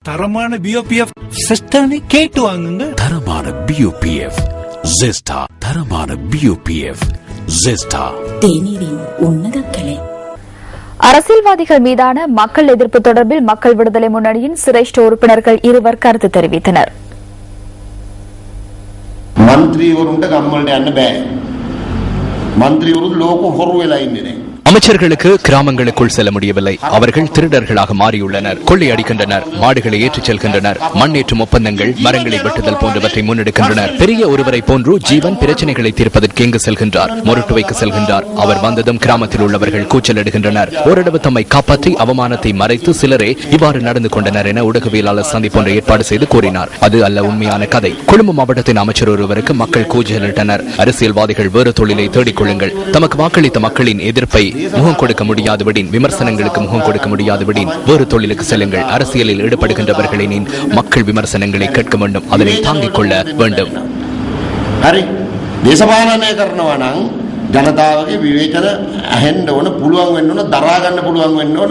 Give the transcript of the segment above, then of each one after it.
தரமான பிஓபிஎஃப் சிஸ்டர்னே கேட்டு வாங்குங்க. தரமான பிஓபிஎஃப் ஜெஸ்டா. தரமான பிஓபிஎஃப் ஜெஸ்டா. தேநீரின் உன்னத கிளை. அரசியல்வாதிகள் மீதான மக்கள் எதிர்ப்பு தொடர்பில் மக்கள் விடுதலை முன்னணியின் சிரேஷ்ட உறுப்பினர்கள் இருவர் கருத்து தெரிவித்தனர். மந்திரிவருண்ட கம்மல்ட அන්න බෑ. மந்திரிவரு லோக හොරු වෙලා ඉන්නේ. அமைச்சர்களுக்கு கிராமங்களுக்குள் செல்ல முடியவில்லை. அவர்கள் திருடர்களாக மாறியுள்ளனர். கொள்ளையடிக்கின்றனர், மாடுகளை ஏற்றிச் செல்கின்றனர், மண்ணேற்றும் ஒப்பந்தங்கள், மரங்களை வெட்டுதல் போன்றவற்றை முன்னெடுக்கின்றனர். பெரிய ஒருவரை போன்று ஜீவன் பிரச்சனைகளை தீர்ப்பதற்கு எங்கு செல்கின்றார்? மொரட்டுவைக்கு செல்கின்றார். அவர் வந்ததும் கிராமத்தில் உள்ளவர்கள் கூச்சலிடுகின்றனர். ஓரளவு தம்மை காப்பாற்றி அவமானத்தை மறைத்து சிலரே இவ்வாறு நடந்து கொண்டனர் என ஊடகவியலாளர் சந்திப்பு ஒன்றை ஏற்பாடு செய்து கூறினார். அது அல்ல உண்மையான கதை. கொழும்பு மாவட்டத்தின் அமைச்சர் ஒருவருக்கு மக்கள் கூச்சலிட்டனர். அரசியல்வாதிகள் வேறு தொழிலை தேடிக் கொள்ளுங்கள். தமக்கு வாக்களித்த மக்களின் எதிர்ப்பை முகம் கொடுக்க முடியாதபடின், விமர்சனங்களுக்கு முகம் கொடுக்க முடியாதபடின் வேறு தொழிலுக்கு செல்லுங்கள். அரசியலில் ஈடுபடுகின்றவர்களின் மக்கள் விமர்சனங்களை கேட்க வேண்டும், அதனை தாங்கிக் கொள்ள வேண்டும். දේශපාලනය කරනවා නම් ජනතාවගේ විවේචන ඇහෙන්න ඕන, පුළුවන් වෙන්න ඕන, දරා ගන්න පුළුවන් වෙන්න ඕන.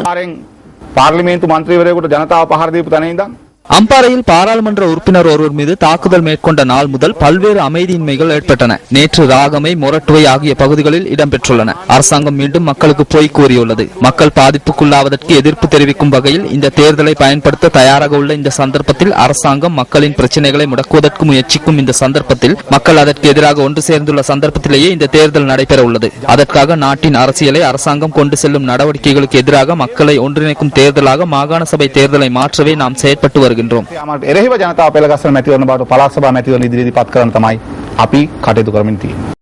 පාර්ලිමේන්තු මන්ත්‍රීවරයෙකුට ජනතාව පහර දීපු තැන ඉඳන් அம்பாறையில் பாராளுமன்ற உறுப்பினர் ஒருவர் மீது தாக்குதல் மேற்கொண்ட நாள் முதல் பல்வேறு அமைதியின்மைகள் ஏற்பட்டன. நேற்று ராகமை, மொரட்டுவை ஆகிய பகுதிகளில் இடம்பெற்றுள்ளன. அரசாங்கம் மீண்டும் மக்களுக்கு பொய் கூறியுள்ளது. மக்கள் பாதிப்புக்குள்ளாவதற்கு எதிர்ப்பு தெரிவிக்கும் வகையில் இந்த தேர்தலை பயன்படுத்த தயாராக உள்ள இந்த சந்தர்ப்பத்தில் அரசாங்கம் மக்களின் பிரச்சனைகளை முடக்குவதற்கு முயற்சிக்கும் இந்த சந்தர்ப்பத்தில் மக்கள் அதற்கு எதிராக ஒன்று சேர்ந்துள்ள சந்தர்ப்பத்திலேயே இந்த தேர்தல் நடைபெற உள்ளது. அதற்காக நாட்டின் அரசியலை அரசாங்கம் கொண்டு செல்லும் நடவடிக்கைகளுக்கு எதிராக மக்களை ஒன்றிணைக்கும் தேர்தலாக மாகாண சபை தேர்தலை மாற்றவே நாம் செயற்பட்டு வருகிறோம். එරෙහිව ජනතාව පෙළගස්සන මැතිවරණ බවට පළාත් සභා මැතිවරණ ඉදිරියේදී පත් කරන්න තමයි අපි කටයුතු කරමින් තියෙන්නේ.